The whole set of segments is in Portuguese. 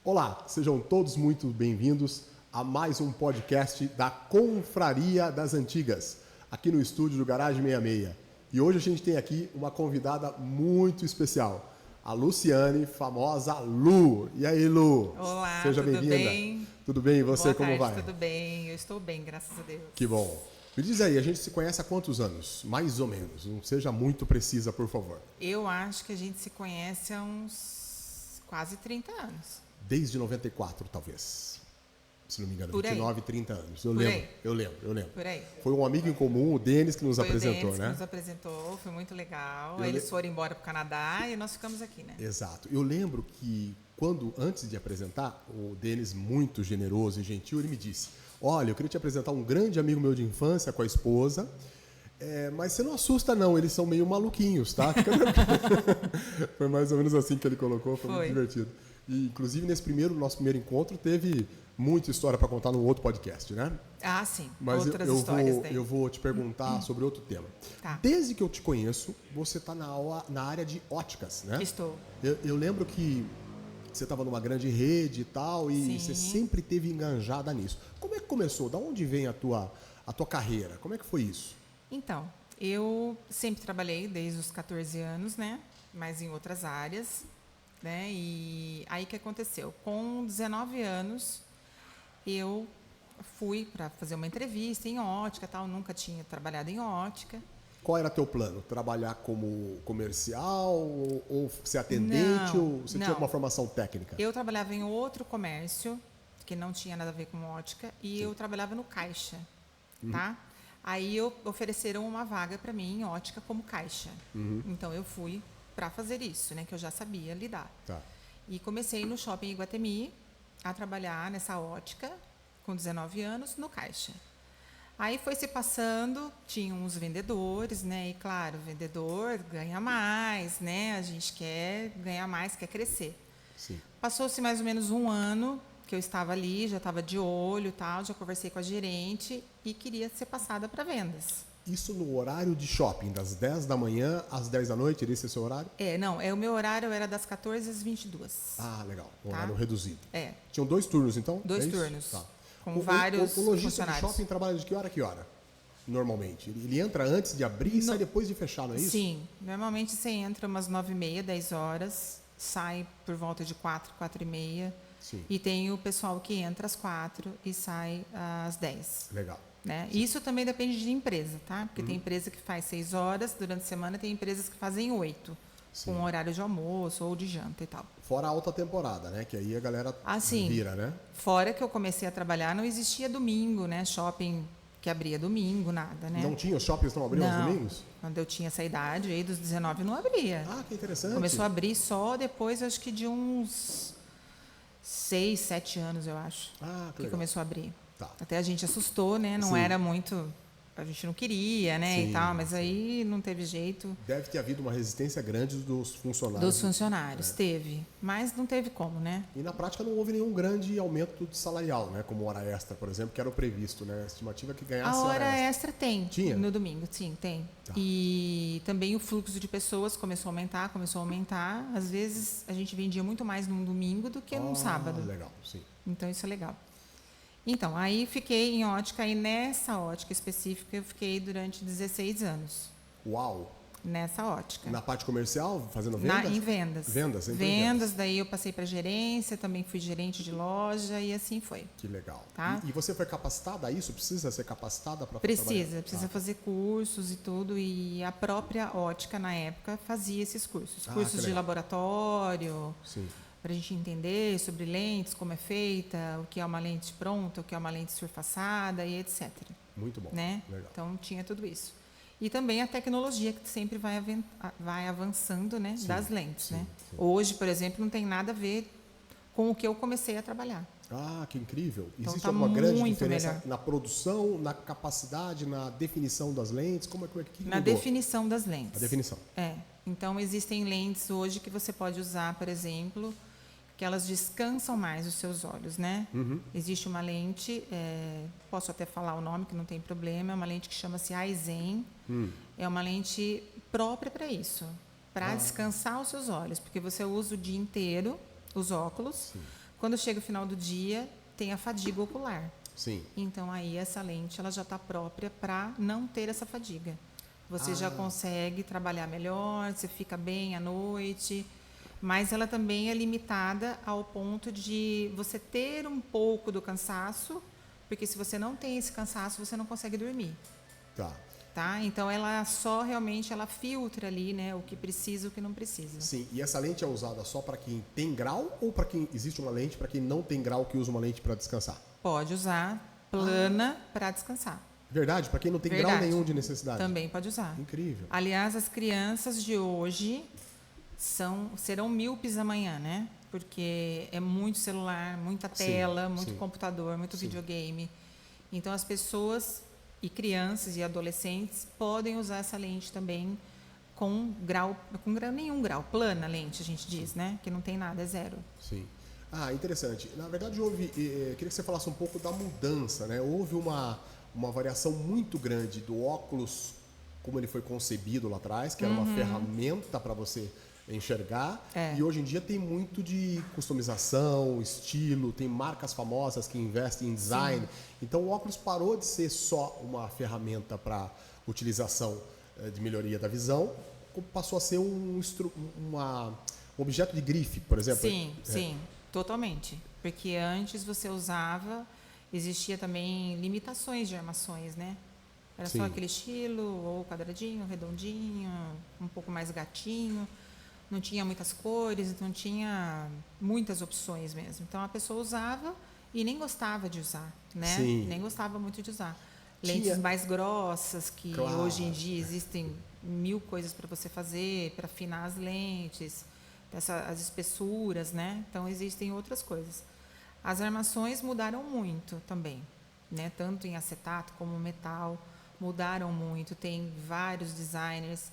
Olá, sejam todos muito bem-vindos a mais um podcast da Confraria das Antigas, aqui no estúdio do Garagem 66. E hoje a gente tem aqui uma convidada muito especial, a Luciane, famosa Lu. E aí, Lu? Olá, seja tudo bem-vinda. Bem? Tudo bem? E você, Boa como tarde, vai? Tudo bem, eu estou bem, graças a Deus. Que bom. Me diz aí, a gente se conhece há quantos anos? Mais ou menos, não seja muito precisa, por favor. Eu acho que a gente se conhece há uns quase 30 anos. Desde 94, talvez. Se não me engano, Por aí. 29, 30 anos. Eu Por lembro, aí. eu lembro. Por aí. Foi um amigo em comum, o Denis, que nos Foi apresentou, o Denis né? que nos apresentou, foi muito legal. Eu Aí eles foram embora para o Canadá e nós ficamos aqui, né? Exato. Eu lembro que antes de apresentar, o Denis, muito generoso e gentil, ele me disse: olha, eu queria te apresentar um grande amigo meu de infância com a esposa, mas você não assusta não, eles são meio maluquinhos, tá? Foi mais ou menos assim que ele colocou, foi muito divertido. E, inclusive, nosso primeiro encontro, teve muita história para contar num outro podcast, né? Ah, sim. Mas outras histórias daí. eu vou te perguntar sobre outro tema. Tá. Desde que eu te conheço, você está na área de óticas, né? Estou. Eu lembro que você estava numa grande rede e tal, e Sim. você sempre teve enganjada nisso. Como é que começou? Da onde vem a tua carreira? Como é que foi isso? Então, eu sempre trabalhei desde os 14 anos, né? Mas em outras áreas, né? E aí o que aconteceu? Com 19 anos, eu fui para fazer uma entrevista em ótica, tal. Nunca tinha trabalhado em ótica. Qual era teu plano? Trabalhar como comercial ou ser atendente? Não, ou você tinha alguma formação técnica? Eu trabalhava em outro comércio que não tinha nada a ver com ótica e eu trabalhava no caixa, tá? Aí ofereceram uma vaga para mim em ótica como caixa. Então eu fui para fazer isso, né? Que eu já sabia lidar. Tá. E comecei no shopping Iguatemi a trabalhar nessa ótica com 19 anos no caixa. Aí foi se passando, tinha uns vendedores, né? E claro, o vendedor ganha mais, né? A gente quer ganhar mais, quer crescer. Sim. Passou-se mais ou menos um ano que eu estava ali, já estava de olho e tal, já conversei com a gerente e queria ser passada para vendas. Isso no horário de shopping, das 10 da manhã às 10 da noite, esse é o seu horário? O meu horário era das 14 às 22. Ah, legal. Um Tá. horário reduzido. É. Tinham 2 turnos, então? Dois É isso? turnos. Tá. Com vários o lojista funcionários. de shopping trabalha de que hora a que hora? Normalmente. Ele entra antes de abrir e sai depois de fechar, não é isso? Sim. Normalmente você entra umas 9h30, 10 horas, sai por volta de 4, 4h30. Sim. E tem o pessoal que entra às 4 e sai às 10. Legal. Né? Isso também depende de empresa, tá? Porque tem empresa que faz 6 horas durante a semana, tem empresas que fazem 8, Sim. com horário de almoço ou de janta e tal. Fora a alta temporada, né? Que aí a galera vira, né? Fora que eu comecei a trabalhar, não existia domingo, né? Shopping que abria domingo, nada, né? Não tinha, os shoppings não abriam aos domingos? Quando eu tinha essa idade, aí dos 19 não abria. Ah, que interessante. Começou a abrir só depois, acho que de uns 6, 7 anos, eu acho. Ah, que legal. começou a abrir. Tá. Até a gente assustou, né? Não Sim. era muito... A gente não queria, né? Sim, e tal, mas aí não teve jeito. Deve ter havido uma resistência grande dos funcionários. Dos funcionários, teve. Mas não teve como, né? E na prática não houve nenhum grande aumento de salarial, né? Como hora extra, por exemplo, que era o previsto, né? A estimativa é que ganhasse A hora extra tem. Tinha? No domingo, sim, tem. Tá. E também o fluxo de pessoas começou a aumentar. Às vezes a gente vendia muito mais num domingo do que num sábado. Legal, sim. Então isso é legal. Então, aí fiquei em ótica, e nessa ótica específica eu fiquei durante 16 anos. Uau! Nessa ótica. Na parte comercial, fazendo vendas? Em vendas. Vendas, sempre Vendas, daí eu passei para gerência, também fui gerente de loja e assim foi. Que legal. Tá? E você foi capacitada a isso? Precisa ser capacitada para trabalhar? Precisa fazer cursos e tudo, e a própria ótica na época fazia esses cursos. Cursos de laboratório, para a gente entender sobre lentes, como é feita, o que é uma lente pronta, o que é uma lente surfaçada e etc. Muito bom. Né? Legal. Então tinha tudo isso. E também a tecnologia que sempre vai avançando, né, das lentes. Né? Hoje, por exemplo, não tem nada a ver com o que eu comecei a trabalhar. Ah, que incrível. Então, Existe alguma grande diferença melhor. na produção, na capacidade, na definição das lentes? Como é que Na mudou? definição das lentes. A definição. Então, existem lentes hoje que você pode usar, por exemplo, que elas descansam mais os seus olhos, né? Existe uma lente, posso até falar o nome, que não tem problema, é uma lente que chama-se Aizen. É uma lente própria para isso, para descansar os seus olhos, porque você usa o dia inteiro os óculos. Quando chega o final do dia, tem a fadiga ocular. Sim. Então, aí, essa lente ela já está própria para não ter essa fadiga. Você já consegue trabalhar melhor, você fica bem à noite, mas ela também é limitada ao ponto de você ter um pouco do cansaço, porque se você não tem esse cansaço, você não consegue dormir. Tá? Então, ela só realmente ela filtra ali, né, o que precisa e o que não precisa. Sim, e essa lente é usada só para quem tem grau ou para quem existe uma lente para quem não tem grau que usa uma lente para descansar? Pode usar plana para descansar. Verdade? Para quem não tem grau nenhum de necessidade? Também pode usar. Incrível. Aliás, as crianças de hoje serão míopes amanhã, né? Porque é muito celular, muita tela, muito computador, muito videogame. Então, as pessoas e crianças e adolescentes podem usar essa lente também com nenhum grau, plana lente, a gente diz, né? Que não tem nada, é zero. Sim. Interessante. Na verdade, queria que você falasse um pouco da mudança, né? Houve uma variação muito grande do óculos, como ele foi concebido lá atrás, que era uma ferramenta para você enxergar. E hoje em dia tem muito de customização, estilo, tem marcas famosas que investem em design. Então o óculos parou de ser só uma ferramenta para utilização de melhoria da visão, passou a ser um objeto de grife, por exemplo. Sim, totalmente. Porque antes você usava, existia também limitações de armações, né? Era só aquele estilo, ou quadradinho, redondinho, um pouco mais gatinho. Não tinha muitas cores, não tinha muitas opções mesmo. Então, a pessoa usava e nem gostava de usar, né? Nem gostava muito de usar. Lentes mais grossas, que hoje em dia existem 1000 coisas para você fazer, para afinar as lentes, as espessuras, né? Então, existem outras coisas. As armações mudaram muito também, né? Tanto em acetato como metal, mudaram muito. Tem vários designers.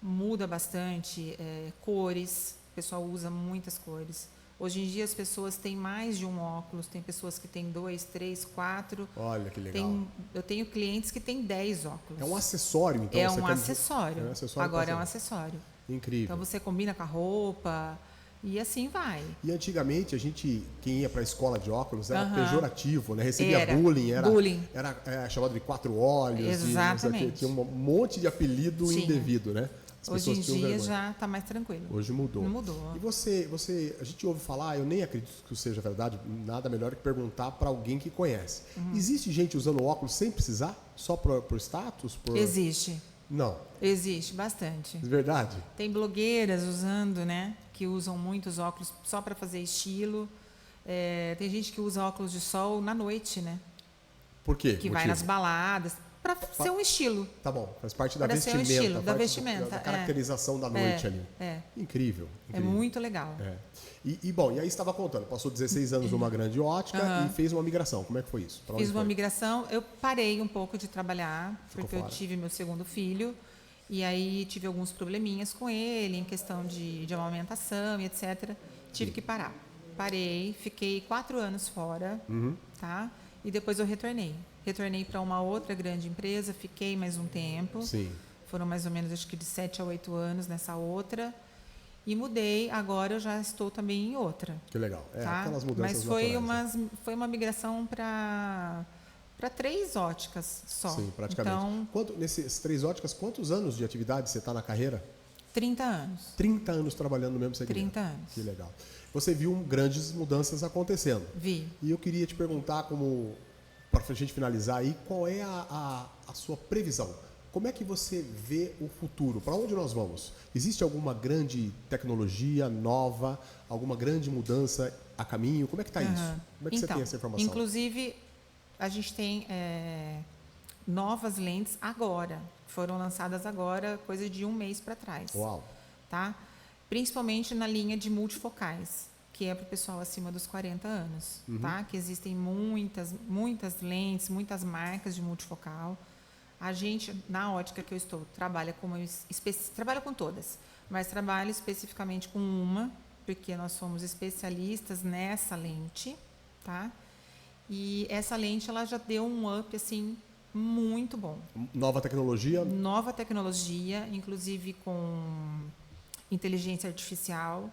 Muda bastante, cores, o pessoal usa muitas cores. Hoje em dia as pessoas têm mais de um óculos, tem pessoas que têm 2, 3, 4. Olha que legal. Eu tenho clientes que têm 10 óculos. É um acessório, então? É um acessório. Agora é um acessório. Incrível. Então você combina com a roupa e assim vai. E antigamente quem ia para a escola de óculos era pejorativo, né? Recebia bullying, era chamado de 4 olhos. Exatamente. Tinha um monte de apelido indevido, né? Hoje em dia já está mais tranquilo. Hoje mudou. Mudou. E a gente ouve falar, eu nem acredito que isso seja verdade, nada melhor que perguntar para alguém que conhece. Existe gente usando óculos sem precisar? Só por status? Existe. Não. Existe, bastante. Verdade? Tem blogueiras usando, né? Que usam muitos óculos só para fazer estilo. Tem gente que usa óculos de sol na noite, né? Por quê? Que vai nas baladas. Para ser um estilo. Tá bom, faz parte da vestimenta. Ser um estilo, da vestimenta. Da caracterização da noite ali. Incrível. É muito legal. E aí você estava contando, passou 16 anos numa grande ótica e fez uma migração. Como é que foi isso? Fiz uma migração, eu parei um pouco de trabalhar, porque eu tive meu segundo filho, e aí tive alguns probleminhas com ele, em questão de amamentação e etc. Tive que parar. Parei, fiquei 4 anos fora, tá? E depois eu retornei. Retornei para uma outra grande empresa, fiquei mais um tempo. Foram mais ou menos, acho que de 7 a 8 anos nessa outra. E mudei, agora eu já estou também em outra. Que legal. Tá? Aquelas mudanças Mas foi uma migração para 3 óticas só. Sim, praticamente. Então, nesses 3 óticas, quantos anos de atividade você está na carreira? 30 anos. 30 anos trabalhando no mesmo segmento. 30 anos. Que legal. Você viu grandes mudanças acontecendo. Vi. E eu queria te perguntar, para a gente finalizar aí, qual é a sua previsão? Como é que você vê o futuro? Para onde nós vamos? Existe alguma grande tecnologia nova, alguma grande mudança a caminho? Como é que está isso? Como é que você tem essa informação? Inclusive, a gente tem novas lentes agora. Foram lançadas agora, coisa de um mês para trás. Uau! Tá? Principalmente na linha de multifocais, que é para o pessoal acima dos 40 anos, tá? Que existem muitas lentes, muitas marcas de multifocal. A gente, na ótica que eu estou, trabalha com todas, mas trabalha especificamente com uma, porque nós somos especialistas nessa lente, tá? E essa lente, ela já deu um up, assim, muito bom. Nova tecnologia? Nova tecnologia, inclusive com inteligência artificial,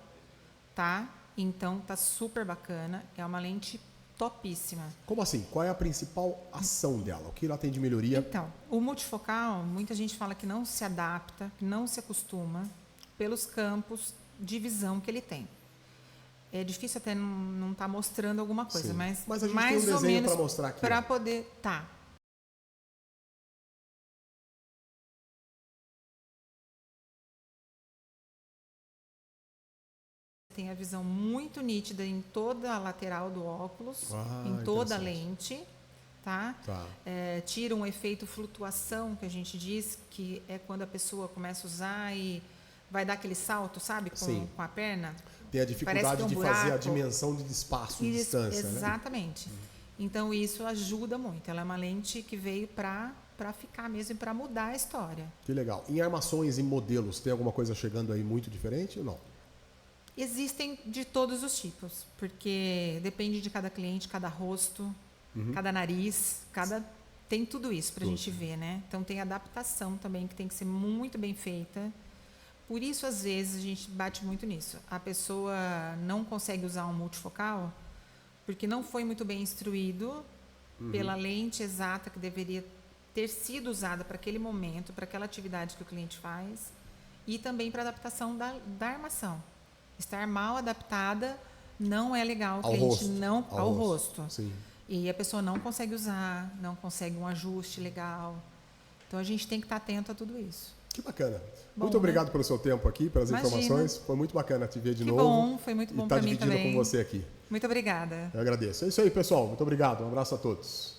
tá? Então tá super bacana, é uma lente topíssima. Como assim? Qual é a principal ação dela? O que ela tem de melhoria? Então, o multifocal, muita gente fala que não se adapta, que não se acostuma pelos campos de visão que ele tem. É difícil até não estar mostrando alguma coisa, Sim. mas a gente mais tem um ou desenho menos para mostrar aqui. para poder tem a visão muito nítida em toda a lateral do óculos, em toda a lente, tá? Tira um efeito flutuação, que a gente diz, que é quando a pessoa começa a usar e vai dar aquele salto, sabe, com a perna. Tem a dificuldade de fazer a dimensão de espaço, de distância, exatamente. Né? Então, isso ajuda muito. Ela é uma lente que veio para ficar mesmo e para mudar a história. Que legal. Em armações e modelos, tem alguma coisa chegando aí muito diferente ou não? Existem de todos os tipos, porque depende de cada cliente, cada rosto, cada nariz, tem tudo isso para a gente ver, né? Então tem adaptação também que tem que ser muito bem feita. Por isso, às vezes, a gente bate muito nisso. A pessoa não consegue usar um multifocal porque não foi muito bem instruído pela lente exata que deveria ter sido usada para aquele momento, para aquela atividade que o cliente faz, e também para a adaptação da armação. Estar mal adaptada não é legal, ao rosto. Ao rosto. Sim. E a pessoa não consegue usar, não consegue um ajuste legal. Então a gente tem que estar atento a tudo isso. Que bacana. Muito obrigado pelo seu tempo aqui, pelas informações. Foi muito bacana te ver de novo. Bom, foi muito bom para mim também. E estar dividindo com você aqui. Muito obrigada. Eu agradeço. É isso aí, pessoal. Muito obrigado. Um abraço a todos.